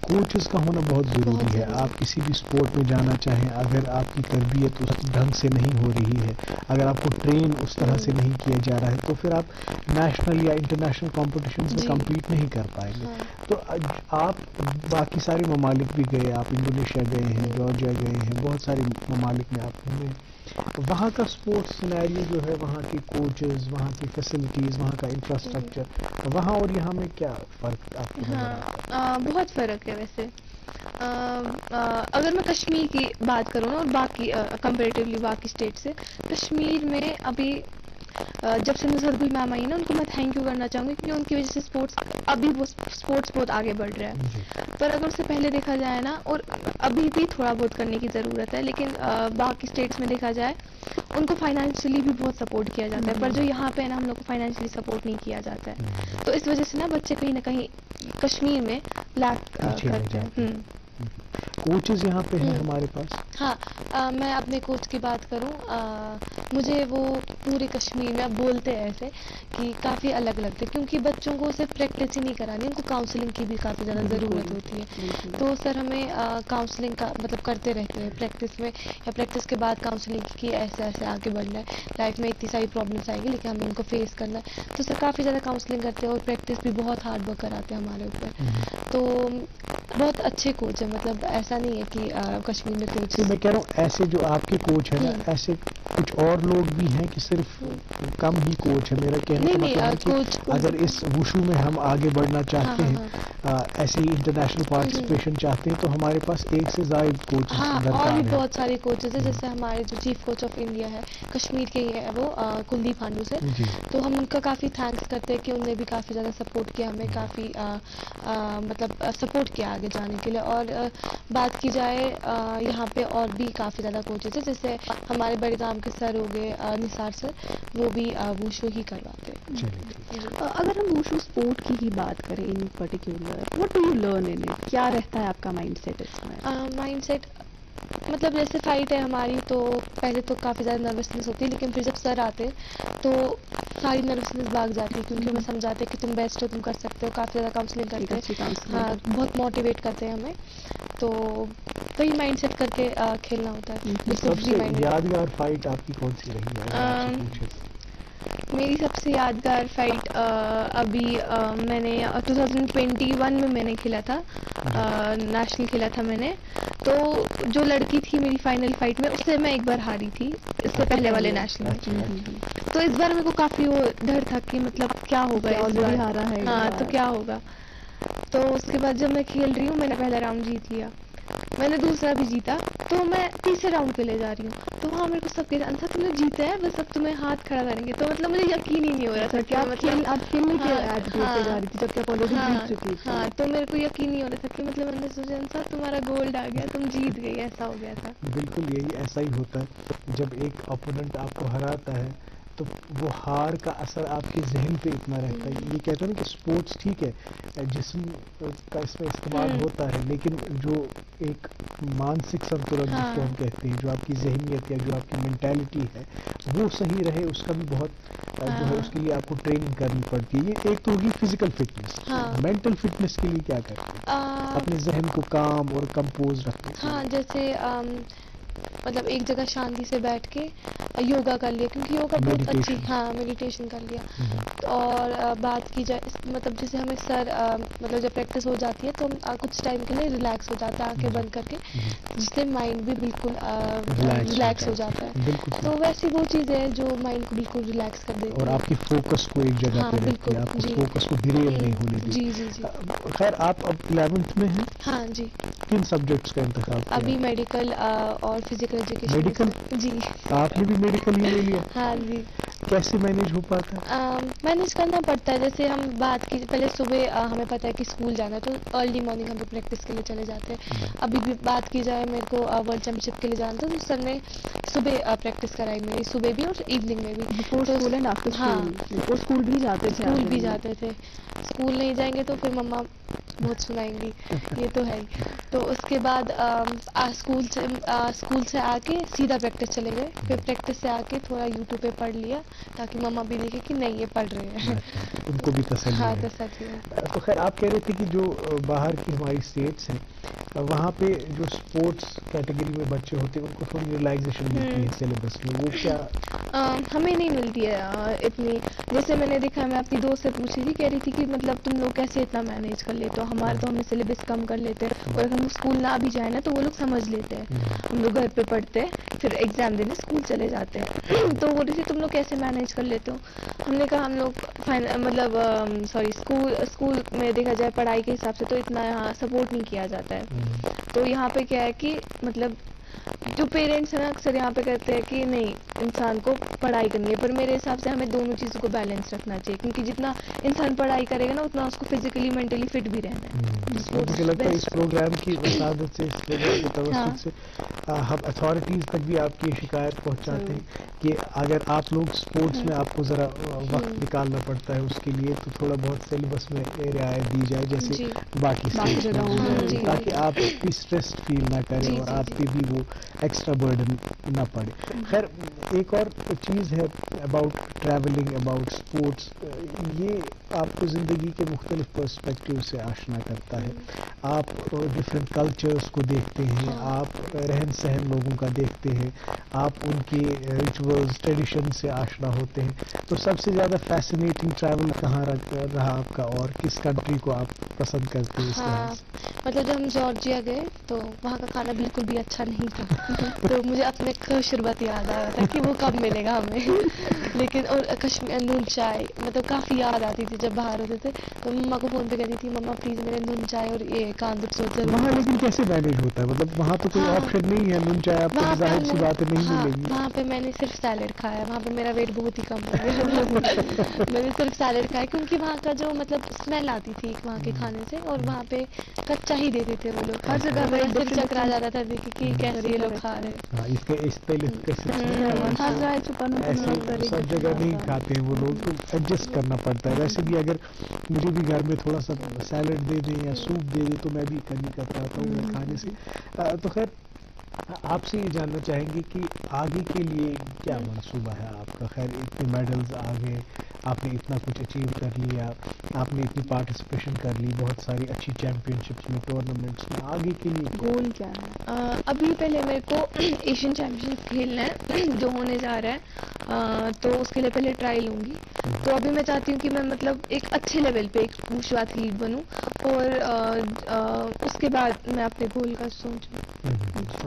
کوچز کا ہونا بہت ضروری ہے. آپ کسی بھی اسپورٹ میں جانا چاہیں, اگر آپ کی تربیت اس ڈھنگ سے نہیں ہو رہی ہے, اگر آپ کو ٹرین اس طرح سے نہیں کیا جا رہا ہے, تو پھر آپ نیشنل یا انٹرنیشنل کمپٹیشنز میں کمپیٹ نہیں کر پائیں گے. تو آپ باقی سارے ممالک بھی گئے, آپ انڈونیشیا گئے ہیں, جارجیا گئے ہیں, بہت سارے ممالک میں آپ گئے. وہاں کا اسپورٹس سینیریو جو ہے, وہاں کی کوچز, وہاں کی فیسلٹیز, وہاں کا انفراسٹرکچر, وہاں اور یہاں میں کیا فرق آپ کو نظر آتا ہے؟ بہت فرق ہے ویسے. اگر میں کشمیر کی بات کروں نا اور باقی کمپیریٹیولی باقی اسٹیٹ سے, کشمیر میں ابھی جب سے مظہر میم آئی نا, ان کو میں تھینک یو کرنا چاہوں گی کیونکہ ان کی وجہ سے ابھی وہ اسپورٹس بہت آگے بڑھ رہا ہے. پر اگر اس سے پہلے دیکھا جائے نا, اور ابھی بھی تھوڑا بہت کرنے کی ضرورت ہے, لیکن باقی اسٹیٹس میں دیکھا جائے ان کو فائنینشلی بھی بہت سپورٹ کیا جاتا ہے, پر جو یہاں پہ نا ہم لوگ کو فائنینشلی سپورٹ نہیں کیا جاتا ہے. تو اس وجہ سے نا بچے کہیں نہ کہیں کشمیر میں لیک کرتے ہیں. کوچز یہاں پہ ہیں ہمارے پاس. ہاں, میں اپنے کوچ کی بات کروں, مجھے وہ پورے کشمیر میں بولتے ہیں ایسے کہ کافی الگ لگتے, کیونکہ بچوں کو صرف پریکٹس ہی نہیں کرانی, ان کو کاؤنسلنگ کی بھی کافی زیادہ ضرورت ہوتی ہے. تو سر ہمیں کاؤنسلنگ کا مطلب کرتے رہتے ہیں پریکٹس میں یا پریکٹس کے بعد کاؤنسلنگ کی, ایسے ایسے آگے بڑھنا ہے, لائف میں اتنی ساری پرابلمس آئیں گی لیکن ہمیں ان کو فیس کرنا ہے. تو سر کافی زیادہ کاؤنسلنگ کرتے ہیں اور پریکٹس بھی بہت ہارڈ ورک کراتے ہیں ہمارے اوپر. تو بہت اچھے کوچ ہیں, مطلب ایسا نہیں ہے کہ کشمیر میں کوچ. میں کہہ رہا ہوں ایسے جو آپ کے کوچ ہیں نا, ایسے کچھ اور لوگ بھی ہیں کہ صرف کم ہی کوچ ہے. میرا کہنے کا مطلب ہے کہ اگر اس وشو میں ہم آگے بڑھنا چاہتے ہیں, ایسے ہی انٹرنیشنل پارٹیسپیشن چاہتے ہیں, تو ہمارے پاس 1 سے زائد کوچز درکار ہیں. اور بھی بہت سارے کوچز ہیں, جیسے ہمارے جو چیف کوچ آف انڈیا ہے کشمیر کے ہی ہے وہ کلدیپ ہانڈو سے. تو ہم ان کا کافی تھینکس کرتے ہیں کہ انہوں نے بھی کافی زیادہ سپورٹ کیا ہمیں, کافی مطلب سپورٹ کیا آگے جانے کے لیے. اور بات کی جائے یہاں پہ اور بھی کافی زیادہ کوچز ہیں, جیسے ہمارے بڑے گام کے سر ہو گئے نثار سر, وہ بھی ووشو ہی کرواتے ہیں. اگر ہم ووشو اسپورٹ کی ہی بات کریں in particular, what do you learn in it, کیا رہتا ہے آپ کا مائنڈ سیٹ اس میں؟ مائنڈ سیٹ مطلب جیسے فائٹ ہے ہماری تو پہلے تو کافی زیادہ نروسنس ہوتی ہے, لیکن پھر جب سر آتے تو ساری نروسنس بھاگ جاتی ہے, کیونکہ ہمیں سمجھاتے کہ تم بیسٹ ہو, تم کر سکتے ہو, کافی زیادہ کاؤنسلنگ کرتے ہیں. ہاں, بہت موٹیویٹ کرتے ہیں ہمیں, تو وہی مائنڈ سیٹ کر کے کھیلنا ہوتا ہے. سب سے یادگار فائٹ آپ کی کون سی رہی ہے؟ میری سب سے یادگار فائٹ ابھی میں نے 2021 میں نے کھیلا تھا, نیشنل کھیلا تھا میں نے, تو جو لڑکی تھی میری فائنل فائٹ میں اس سے میں ایک بار ہاری تھی اس سے پہلے والے نیشنل میں. تو اس بار میرے کو کافی وہ ڈر تھا کہ مطلب کیا ہوگا اس بار ہارا ہے. ہاں تو کیا ہوگا. تو اس کے بعد جب میں کھیل رہی ہوں میں نے پہلا راؤنڈ جیت لیا, میں نے دوسرا بھی جیتا, تو میں تیسرے راؤنڈ پہ لے جا رہی ہوں. تو وہاں میرے کو سب کہتے ہیں تم نے جیتا ہے, بس اب تمہیں ہاتھ کھڑا کریں گے. تو مطلب مجھے یقین ہی نہیں ہو رہا تھا کہ آپ کھیلنے کے ایٹیٹیوڈ پہ جا رہی تھی جب تک آلریڈی جیت چکی تھی. ہاں تو میرے کو یقین نہیں ہو رہا تھا کہ مطلب میں نے سوچا انصاف تمہارا گولڈ آ گیا, تم جیت گئی, ایسا ہو گیا تھا. بالکل یہی ایسا ہی ہوتا ہے جب ایک اپوننٹ آپ کو ہراتا ہے تو وہ ہار کا اثر آپ کے ذہن پہ اتنا رہتا ہے. یہ کہتے ہیں نا کہ سپورٹس ٹھیک ہے جسم کا اس میں استعمال ہوتا ہے, لیکن جو ایک مانسک سنتولن جس کو ہم کہتے ہیں, جو آپ کی ذہنیت یا جو آپ کی مینٹالٹی ہے وہ صحیح رہے, اس کا بھی بہت جو ہے اس کے لیے آپ کو ٹریننگ کرنی پڑتی ہے. یہ ایک تو ہوگی فزیکل فٹنس. مینٹل فٹنس کے لیے کیا کرتے ہیں؟ اپنے ذہن کو کام اور کمپوز رکھتے ہیں. ہاں جیسے مطلب ایک جگہ شانتی سے بیٹھ کے یوگا کر لیا, کیونکہ یوگا بہت اچھی, میڈیٹیشن کر لیا. اور بات کی جائے مطلب جیسے ہمیں سر مطلب جب پریکٹس ہو جاتی ہے تو ہم کچھ ٹائم کے لیے ریلیکس ہو جاتا ہے آنکھیں بند کر کے, جس سے مائنڈ بھی بالکل ریلیکس ہو جاتا ہے. تو ویسی وہ چیزیں ہیں جو مائنڈ کو بالکل ریلیکس کر دیتی اور آپ کی فوکس کو ایک جگہ پہ رکھتی ہے, آپ کو فوکس کو ڈیریل نہیں ہونے دیتی. جی جی جی. خیر آپ اب 11th میں ہیں. ہاں جی. کن سبجیکٹس کا انتخاب کیا؟ ابھی میڈیکل اور فزیکل ایجوکیشن. میڈیکل؟ جی. آپ نے بھی میڈیکل ہی لے لیا؟ ہاں جی. کیسے مینیج ہو پاتا ہے؟ مینیج کرنا پڑتا ہے. جیسے ہم بات کی پہلے صبح ہمیں پتہ ہے کہ اسکول جانا ہے تو ارلی مارننگ ہم پریکٹس کے لیے چلے جاتے ہیں. ابھی بھی بات کی جائے میرے کو ورلڈ چیمپئن شپ کے لیے جانا تھا تو سر نے صبح پریکٹس کرائی میری, صبح بھی اور ایوننگ میں بھی. اسکول اینڈ آفٹر اسکول بھی جاتے تھے. اسکول بھی جاتے تھے. اسکول نہیں جائیں گے تو پھر مما بہت سنائیں گی, یہ تو ہے ہی. تو اس کے بعد اسکول سے آ کے سیدھا پریکٹس چلے گئے. پھر پریکٹس سے آ کے تھوڑا یوٹیوب پہ پڑھ لیا تاکہ مما بھی دیکھے کہ نہیں یہ پڑھ رہے ہیں, ان کو بھی تسلی. ہاں تسلی. تو خیر آپ کہہ رہے تھے کہ جو باہر کی ہماری اسٹیٹس ہیں وہاں پہ جو اسپورٹس کیٹیگری میں بچے ہوتے ہیں ان کو تھوڑی ریلیکسیشن ملتی ہے سلیبس میں, وہ کیا ہمیں نہیں ملتی ہے اتنی. جیسے میں نے دیکھا, میں اپنی دوست سے پوچھی تھی, کہہ رہی تھی کہ مطلب تم لوگ کیسے اتنا مینیج کر لیتے ہو, ہمارے تو ہمیں سلیبس کم کر لیتے ہیں اور اگر ہم اسکول نہ بھی جائیں نا تو وہ لوگ سمجھ لیتے ہیں. ہم لوگ گھر پہ پڑھتے ہیں پھر ایگزام دینے اسکول چلے جاتے ہیں. تو وہ رہی تھی تم لوگ کیسے مینیج کر لیتے ہو. ہم نے کہا ہم لوگ مطلب اسکول میں دیکھا جائے پڑھائی کے حساب سے تو اتنا یہاں سپورٹ نہیں کیا جاتا ہے. تو یہاں پہ کیا ہے کہ مطلب جو پیرنٹس ہیں نا اکثر یہاں پہ کہتے ہیں کہ نہیں انسان کو پڑھائی کرنی ہے, پر میرے حساب سے ہمیں دونوں چیزوں کو بیلنس رکھنا چاہیے, کیونکہ جتنا انسان پڑھائی کرے گا نا اتنا اس کو فزیکلی مینٹلی فٹ بھی رہنا ہے. مجھے لگتا ہے اس پروگرام کی وسادت سے, اس پروگرام کے توسط سے ہم اتھارٹیز تک بھی آپ کی شکایت پہنچاتے ہیں کہ اگر آپ لوگ اسپورٹس میں آپ کو ذرا وقت نکالنا پڑتا ہے اس کے لیے تو تھوڑا بہت سلیبس میں رعایت دی جائے جیسے باقی تاکہ آپ بھی اسٹریس فیل نہ کریں اور آپ پہ بھی وہ ایکسٹرا برڈن نہ پڑے. خیر ایک اور چیز ہے اباؤٹ ٹریولنگ, اباؤٹ اسپورٹس, یہ آپ کو زندگی کے مختلف پرسپیکٹیو سے آشنا کرتا ہے. آپ ڈفرینٹ کلچرس کو دیکھتے ہیں, آپ رہن سہن لوگوں کا دیکھتے ہیں, آپ ان کے ریچولز ٹریڈیشن سے آشنا ہوتے ہیں. تو سب سے زیادہ فیسینیٹنگ ٹریول کہاں رہا آپ کا اور کس کنٹری کو آپ پسند کرتے ہیں؟ اس لحاظ مطلب جب ہم جارجیا گئے تو وہاں کا کھانا بالکل بھی اچھا نہیں تھا. تو مجھے اپنے شربت یاد آ رہا تھا کہ وہ کب ملے گا ہمیں. لیکن اور کشمیر نون چائے مطلب کافی یاد آتی تھی جب باہر ہوتے تھے تو مما کو فون پہ کہتی تھی مما پلیز میرے نون چائے اور یہ کاندک سوچ. وہاں لیکن کیسے مینیج ہوتا ہے, مطلب وہاں تو کوئی آپشن نہیں ہے, نون چائے آپ کو ظاہر سی بات نہیں ملے گی. وہاں پہ میں نے صرف سیلڈ کھایا, وہاں پہ میرا ویٹ بہت ہی کم ہو گیا. میں نے صرف سیلڈ کھایا کیونکہ وہاں کا جو مطلب اسمیل آتی تھی وہاں کے کھانے سے, اور وہاں پہ کچا ہی دیتے تھے وہ لوگ. ہر جگہ میں صرف چکر آ جاتا تھا کہ کیسے یہ لوگ کھا رہے ہیں. سب جگہ نہیں کھاتے ہیں وہ لوگ, تو ایڈجسٹ کرنا پڑتا ہے. ویسے بھی اگر مجھے بھی گھر میں تھوڑا سا سیلڈ دے دیں یا سوپ دے دیں تو میں بھی کرنی کرتا ہوں میں کھانے سے. تو خیر آپ سے یہ جاننا چاہیں گے کہ آگے کے لیے کیا منصوبہ ہے آپ کا. خیر اتنے میڈلز آ گئے, آپ نے اتنا کچھ اچیو کر لیا, آپ نے اتنی پارٹیسپیشن کر لی بہت ساری اچھی چیمپئن شپس میں, ٹورنامنٹس میں, آگے کے لیے گول کیا ہے؟ ابھی پہلے میرے کو ایشین چیمپئن شپ کھیلنا ہے جو ہونے جا رہا ہے تو اس کے لیے پہلے ٹرائی لوں گی. تو ابھی میں چاہتی ہوں کہ میں مطلب ایک اچھے لیول پہ ایک ووشو ایتھلیٹ بنوں اور اس کے بعد میں اپنے گول کا سوچوں.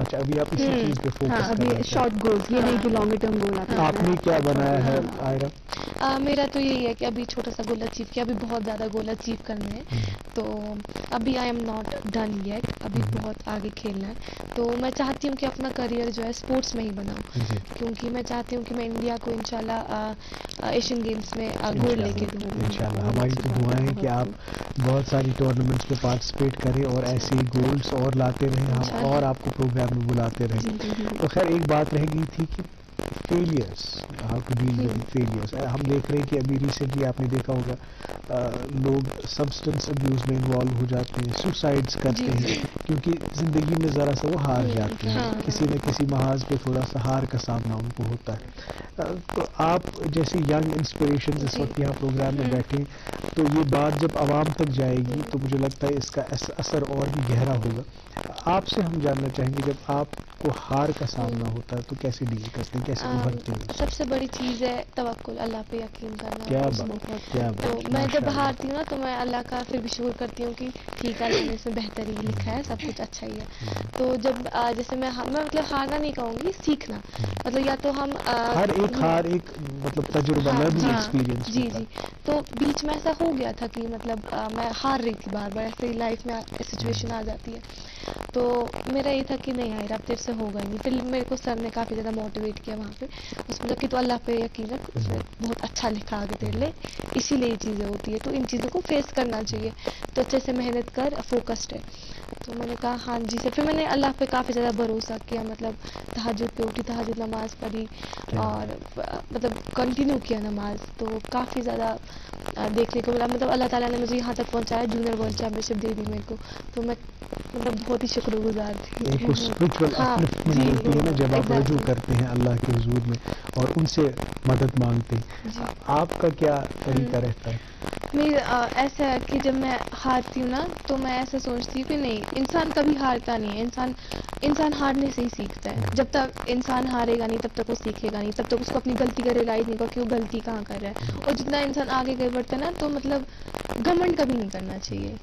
اچھا ابھی آپ اسی چیز پہ فوکس ابھی شارٹ گولز یہ نہیں کہ لانگ ٹرم گول آتا ہے. آپ نے کیا بنایا ہے آئرہ؟ میرا تو یہی ہے کہ ابھی چھوٹا سا گول اچیو کیا, ابھی بہت زیادہ گول اچیو کرنے ہیں. تو ابھی I am not done yet, ابھی بہت آگے کھیلنا ہے. تو میں چاہتی ہوں کہ اپنا کریئر جو ہے اسپورٹس میں ہی بناؤں, کیونکہ میں چاہتی ہوں کہ میں انڈیا کو انشاءاللہ ایشین گیمز میں گولڈ لے کے دوں. انشاءاللہ ہماری تو دعائیں ہیں کہ آپ بہت ساری ٹورنامنٹس میں پارٹیسپیٹ کریں اور ایسے ہی گولڈس اور لاتے رہیں, ہم اور آپ کو پروگرام میں بلاتے رہیں. تو خیر ایک بات رہ گئی تھی کہ failures, how to deal with failures. ہم دیکھ رہے ہیں کہ ابھی ریسنٹلی آپ نے دیکھا ہوگا لوگ سبسٹنس ابیوز میں انوالو ہو جاتے ہیں, سوسائڈس کرتے ہیں کیونکہ زندگی میں ذرا سا وہ ہار جاتے ہیں, کسی نہ کسی محاذ پہ تھوڑا سا ہار کا سامنا ان کو ہوتا ہے. تو آپ جیسے ینگ انسپریشنز اس وقت یہاں پروگرام میں بیٹھے, تو یہ بات جب عوام تک جائے گی تو مجھے لگتا ہے اس کا اثر اور بھی گہرا ہوگا. آپ سے ہم جاننا چاہیں گے جب آپ کو ہار کا سامنا ہوتا ہے تو کیسے ڈیل کرتے ہیں, کیسے ابھرتے ہیں؟ سب سے بڑی چیز ہے توکل, اللہ پہ یقین کرنا. کیا بات, کیا بات. تو میں جب ہارتی ہوں نا تو میں اللہ کا پھر بھی شکر کرتی ہوں کہ ٹھیک ہے, اللہ نے اس میں بہتر ہی لکھا ہے, سب کچھ اچھا ہی ہے. تو جب جیسے میں مطلب ہارنا نہیں کہوں گی, سیکھنا, مطلب یا تو ہم ہر ایک ہار ایک مطلب تجربہ لرننگ ایکسپیرینس. جی جی. تو بیچ میں ایسا ہو گیا تھا کہ مطلب میں ہار رہی تھی بار بار, ایسے ہی لائف میں سچویشن آ جاتی ہے. تو میرا یہ تھا کہ نہیں آئر اب تیرے سے ہوگا ہی نہیں. پھر میرے کو سر نے کافی زیادہ موٹیویٹ کیا وہاں پہ, اس میں کہ تو اللہ پہ یقین رکھ, اس میں بہت اچھا لکھا آگے تیرے لیے, اسی لیے یہ چیزیں ہوتی ہے, تو ان چیزوں کو فیس کرنا چاہیے. تو اچھے سے محنت کر, فوکسڈ ہے. تو میں نے کہا ہاں جی سے. پھر میں نے اللہ پہ کافی زیادہ بھروسہ کیا, مطلب تہجد پہ اٹھی, تہجد نماز پڑھی اور مطلب کنٹینیو کیا نماز. تو کافی زیادہ دیکھنے کو ملا, مطلب اللہ تعالیٰ نے مجھے یہاں تک پہنچایا, جونیئر ورلڈ چیمپئن شپ دے دی میرے کو. تو میں مطلب بہت ہی شکر گزار تھی. ایک اسپرچول اپلفٹمنٹ ملتی ہے نا جب آپ رجوع کرتے ہیں اللہ کے حضور میں اور ان سے مدد مانگتے ہیں. آپ کا کیا طریقہ رہتا ہے؟ ایسا ہے کہ جب میں ہارتی ہوں نا تو میں ایسا سوچتی ہوں کہ نہیں, انسان کبھی ہارتا نہیں ہے, انسان ہارنے سے ہی سیکھتا ہے. جب تک انسان ہارے گا نہیں تب تک وہ سیکھے گا نہیں, تب تک اس کو اپنی غلطی کا ریلائز نہیں ہوگا کہ وہ غلطی کہاں کر رہا ہے. اور جتنا انسان آگے بڑھتا ہے نا تو مطلب گھمنڈ کبھی نہیں کرنا چاہیے.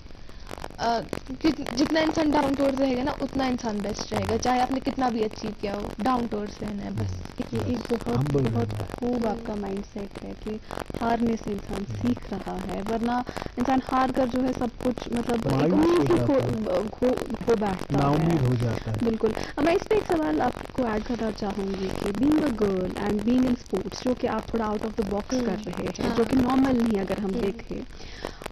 جتنا انسان ڈاؤن ٹو ارتھ رہے گا نا اتنا انسان بیسٹ رہے گا, چاہے آپ نے کتنا بھی اچیو کیا ہو, ڈاؤن ٹو ارتھ رہنا ہے بس. ایک بہت خوب آپ کا مائنڈ سیٹ ہے کہ ہارنے سے انسان سیکھ رہا ہے, ورنہ انسان ہار کر جو ہے سب کچھ مطلب کھو بیٹھتا ہے. بالکل. میں اس پہ ایک سوال آپ کو ایڈ کرنا چاہوں گی کہ being a girl and being in sports, جو کہ آپ تھوڑا آؤٹ آف دا باکس کر رہے ہیں, جو کہ نارمل نہیں اگر ہم دیکھیں,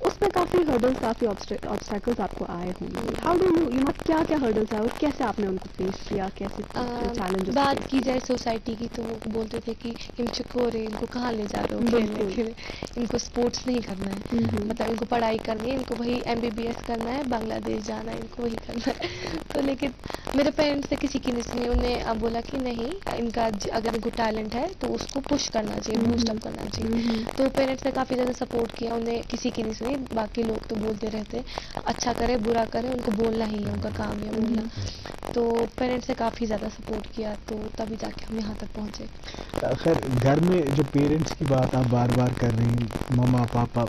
اس میں کافی ہرڈلس, کافی آبسٹیکلس آپ کو آئے ہوں گے. ہاؤ ڈو یو نو کیا کیا ہرڈلس آئے اور کیسے آپ نے ان کو فیس کیا, کیسے چیلنجز؟ بات کی جائے سوسائٹی کی تو وہ بولتے تھے کہ ان چکور ہے, ان کو کہاں لے جا رہے ہو کھیلنے کے لیے, ان کو اسپورٹس نہیں کرنا ہے, مطلب ان کو پڑھائی کرنی ہے, ان کو وہی MBBS کرنا ہے, بنگلہ دیش جانا ہے, ان کو وہی کرنا ہے. تو لیکن میرے پیرنٹس سے کسی کی نہیں, انہیں بولا کہ نہیں, ان کا اگر ان کو ٹیلنٹ ہے تو اس کو پش کرنا چاہیے, بوسٹ اپ کرنا چاہیے. تو پیرنٹس نے کافی زیادہ سپورٹ کیا, انہیں کسی کی نہیں سنی. باقی لوگ تو بولتے رہتے, اچھا کرے برا کرے ان کو بولنا ہی ہے, ان کا کام ہے بولنا. تو پیرنٹس نے کافی زیادہ سپورٹ کیا, تو تبھی جا کے ہم یہاں تک پہنچے. خیر گھر میں جو پیرنٹس کی بات آپ بار بار کر رہی ہیں, ماما پاپا,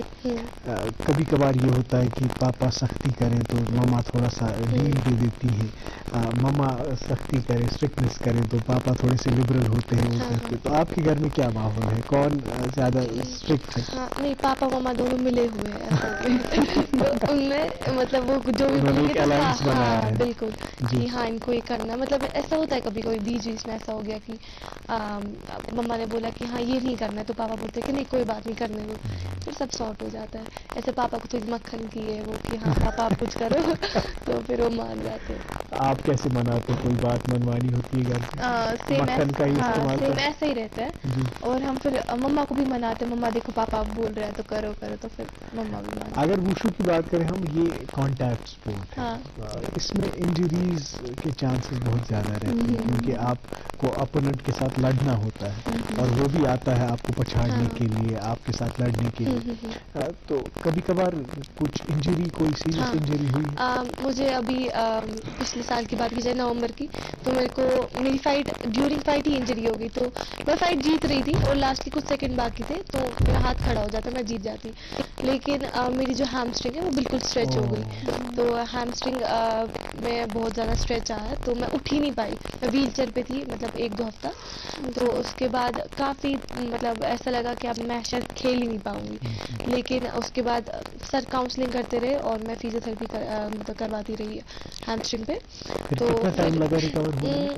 کبھی کبھار یہ ہوتا ہے کہ پاپا سختی کریں تو ماما تھوڑا سا ڈھیل دے دیتی ہے, ماما سختی کرے, اسٹرکٹنس کریں تو پاپا تھوڑے سے لبرل ہوتے ہیں. تو آپ کے گھر میں کیا ماحول ہے, کون زیادہ اسٹرکٹ ہے؟ نہیں, پاپا ماما دونوں ملے ہوئے ہیں. تو ان میں مطلب وہ جو بھی بالکل کہ ہاں ان کو یہ کرنا, مطلب ایسا ہوتا ہے کبھی کبھی بیچ میں ایسا ہو گیا کہ مما نے بولا کہ ہاں یہ نہیں کرنا ہے, تو پاپا بولتے ہیں کہ نہیں کوئی بات نہیں کرنے دو, پھر سب سارٹ ہو جاتا ہے. ایسے پاپا کو تھوڑی مکھن کی ہے وہ کہ ہاں پاپا آپ کچھ کرو, تو پھر وہ مان جاتے ہیں. آپ کیسے مناتے, کوئی بات منوانی ہوتی ہے گھر سیم ایسا ہی رہتا ہے. اور ہم پھر مما کو بھی مناتے, مما دیکھو پاپا آپ بول رہے ہیں تو کرو, تو پھر مما بھی مانتے. اگر وشو کی بات کریں ہم, یہ کانٹیکٹ اسپورٹ ہے. ہاں. اس میں انجریز کے چانسز بہت زیادہ رہتے ہیں کیونکہ آپ کو اپوننٹ کے ساتھ لڑنا ہوتا ہے اور وہ بھی آتا ہے آپ کو پچھاڑنے کے لیے, آپ کے ساتھ لڑنے کے لیے. تو کبھی کبھار کچھ انجری, کوئی سیریس انجری ہوئی؟ مجھے ابھی پچھلے سال کی بات کی جائے نومبر کی, تو میرے کو میری فائٹ ڈیورنگ فائٹ ہی انجری ہو گئی. تو میں فائٹ جیت رہی تھی اور لاسٹ کے کچھ سیکنڈ باقی تھے تو میرا ہاتھ کھڑا ہو جاتا, میں جیت جاتی. لیکن میری جو ہیمسٹرنگ ہے وہ بالکل اسٹریچ ہو گئی. تو ہیمسٹرنگ میں بہت زیادہ اسٹریچ آیا تو میں اٹھ ہی نہیں پائی. میں ویل چیئر پہ تھی مطلب 1-2 ہفتہ. تو اس کے بعد کافی مطلب ایسا لگا کہ اب میں شاید کھیل ہی نہیں پاؤں گی. لیکن اس کے بعد سر کاؤنسلنگ کرتے رہے اور میں فزیو تھراپی مطلب کرواتی رہی ہیمسٹرنگ پہ. تو کتنا ٹائم لگا ریکور ہونے میں؟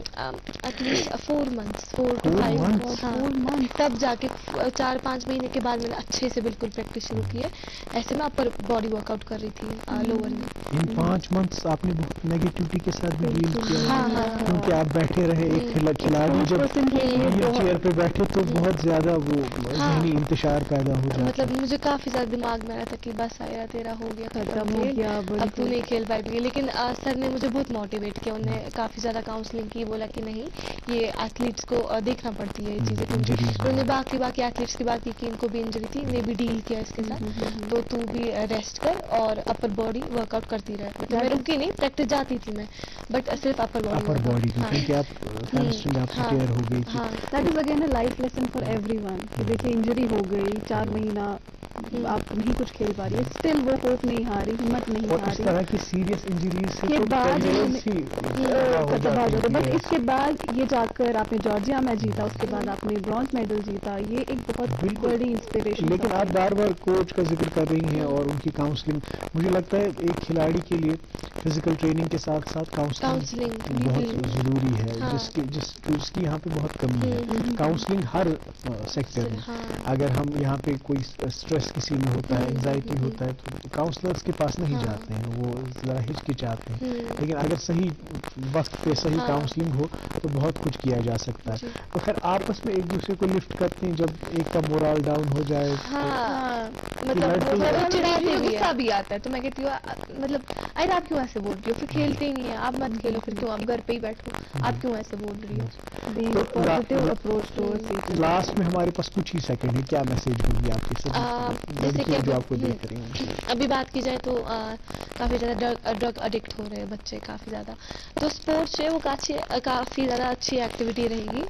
At least 4 months 4 to 5 months. ہاں, تب جا کے 4-5 مہینے کے بعد میں نے اچھے سے بالکل پریکٹس شروع کی ہے. ایسے میں اپر باڈی ورک آؤٹ کر رہی تھی لوور میں. ان 5 months آپ نے بہت نیگیٹیوٹی کے ساتھ بھی ڈیل کیا کیونکہ آپ بیٹھے رہے. ایک کھلاڑی جب ویل چیئر پہ بیٹھے تو بہت زیادہ وہ ذہنی انتشار پیدا ہو جاتا. مطلب مجھے کافی زیادہ دماغ میں آیا تھا کہ بس آیا تیرا ہو گیا, ختم ہو گیا, اب تو نہیں کھیل پائے گی. لیکن سر نے مجھے بہت موٹیویٹ کیا. انہوں نے کافی زیادہ کاؤنسلنگ کی, بولا کہ نہیں یہ ایتھلیٹس کو دیکھنا پڑتی ہے یہ چیزیں. انہوں نے باقی ایتھلیٹس کی بات کی کہ ان کو بھی انجری تھی, انہیں بھی ڈیل کیا اس کے ساتھ. تو بھی ریسٹ کر اور اپر باڈی ورک آؤٹ کرتی رہے. مطلب میں رکی نہیں, پریکٹس جاتی تھی میں, بٹ صرف اپر باڈی کیونکہ آپ ہیمسٹرنگ آپ کی ٹیئر ہو گئی تھی. That is again a life lesson for every one. دیکھیے انجری ہو گئی, 4 مہینہ آپ نہیں کچھ کھیل پا رہی ہے, اسٹل وہ ہوپ نہیں ہاری, ہمت نہیں ہاری. اس طرح کی سیریس انجریز کے بعد بٹ اس کے بعد یہ جا کر آپ نے جارجیا میں جیتا, اس کے بعد آپ نے برونز میڈل جیتا. یہ ایک بہت بڑی انسپریشن. لیکن آپ بار بار کوچ کا ذکر کر رہی ہیں اور ان کی کاؤنسلنگ. مجھے لگتا ہے ایک کھلاڑی کے لیے فزیکل ٹریننگ کے ساتھ ساتھ کاؤنسلنگ بہت ضروری ہے, جس کی یہاں پہ بہت کمی ہے. کاؤنسلنگ ہر سیکٹر میں. اگر ہم یہاں پہ کوئی اسٹریس کسی میں ہوتا ہے, انزائٹی ہوتا ہے, تو کاؤنسلرس کے پاس نہیں جاتے ہیں, وہ ذرا ہچکچاتے ہیں. لیکن اگر صحیح وقت پہ صحیح کاؤنسلنگ ہو تو بہت کچھ کیا جا سکتا ہے. تو خیر آپس میں ایک دوسرے کو لفٹ کرتے ہیں جب ایک کا مورال ڈاؤن ہو جائے. غصہ بھی آتا ہے تو میں کہتی ہوں مطلب ارے آپ کیوں ایسے بول رہی ہو, پھر کھیلتے ہی نہیں ہے, آپ مت کھیلو, پھر کیوں آپ گھر پہ ہی بیٹھو, آپ کیوں ایسے بول رہی ہو. لاسٹ میں ہمارے پاس کچھ ہی سیکنڈ ہے, کیا میسج ہوگی آپ کے ساتھ جو آپ کو دیکھ رہے ہیں؟ ابھی بات کی جائے تو کافی زیادہ ڈرگ اڈکٹ ہو رہے ہیں بچے کافی زیادہ. تو اسپورٹس جو ہے وہ کافی زیادہ اچھی ایکٹیویٹی رہے گی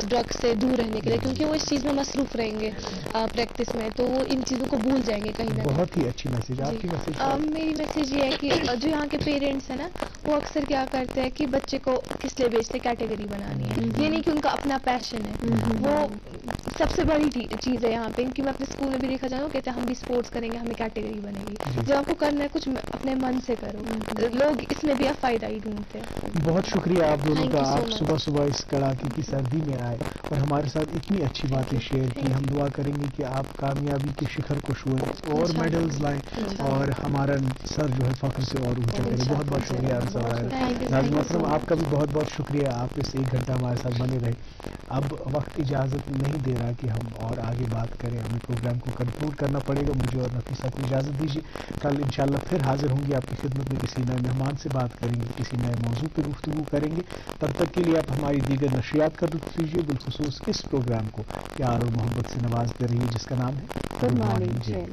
ڈرگ سے دور رہنے کے لیے, کیونکہ وہ اس چیز میں مصروف رہیں گے پریکٹس میں, تو وہ ان چیزوں کو بھول جائیں گے کہیں نہ. بہت ہی اچھی میسج. آپ کی میسج؟ میری میسج یہ ہے کہ جو یہاں کے پیرنٹس ہیں نا, وہ اکثر کیا کرتے ہیں کہ بچے کو کس لیے بیچتے, کیٹیگری بنانی ہے. یہ نہیں کہ ان کا اپنا پیشن ہے, وہ سب سے بڑی چیز ہے یہاں پہ. کیونکہ میں اپنے اسکول میں بھی دیکھا جاؤں, کہتے ہیں ہم بھی اسپورٹس کریں گے, ہمیں کیٹیگری بنے گی. جب آپ کو کرنا ہے کچھ اپنے من سے کرو, لوگ اس میں بھی آپ فائدہ ہی ڈھونڈتے ہیں. بہت شکریہ آپ دونوں کا, آپ صبح صبح اس کڑاکے کی سردی میں آئے اور ہمارے ساتھ اتنی اچھی باتیں شیئر کی. ہم دعا کریں گے کہ آپ کامیابی کے شکھر کو چھوئیں اور میڈلز لائیں اور ہمارا سر جو ہے فخر سے اور اونچا کریں. بہت بہت شکریہ ناظرین محترم, آپ کا بھی بہت بہت شکریہ. آپ اس 1 گھنٹہ ہمارے ساتھ بنے رہے. اب وقت اجازت نہیں دے رہا کہ ہم اور آگے بات کریں, ہمیں پروگرام کو کنکلوڈ کرنا پڑے گا. مجھے اور نفیسہ کو اجازت دیجیے. کل انشاءاللہ پھر حاضر ہوں گی آپ کی خدمت میں, کسی نئے مہمان سے بات کریں گے, کسی نئے موضوع پہ گفتگو کریں گے. تب تک کے لیے آپ ہماری دیگر نشریات کا لطف لیجیے, بالخصوص اس پروگرام کو پیار اور محبت سے نوازتے رہیے جس کا نام ہے گڈ مارننگ جے.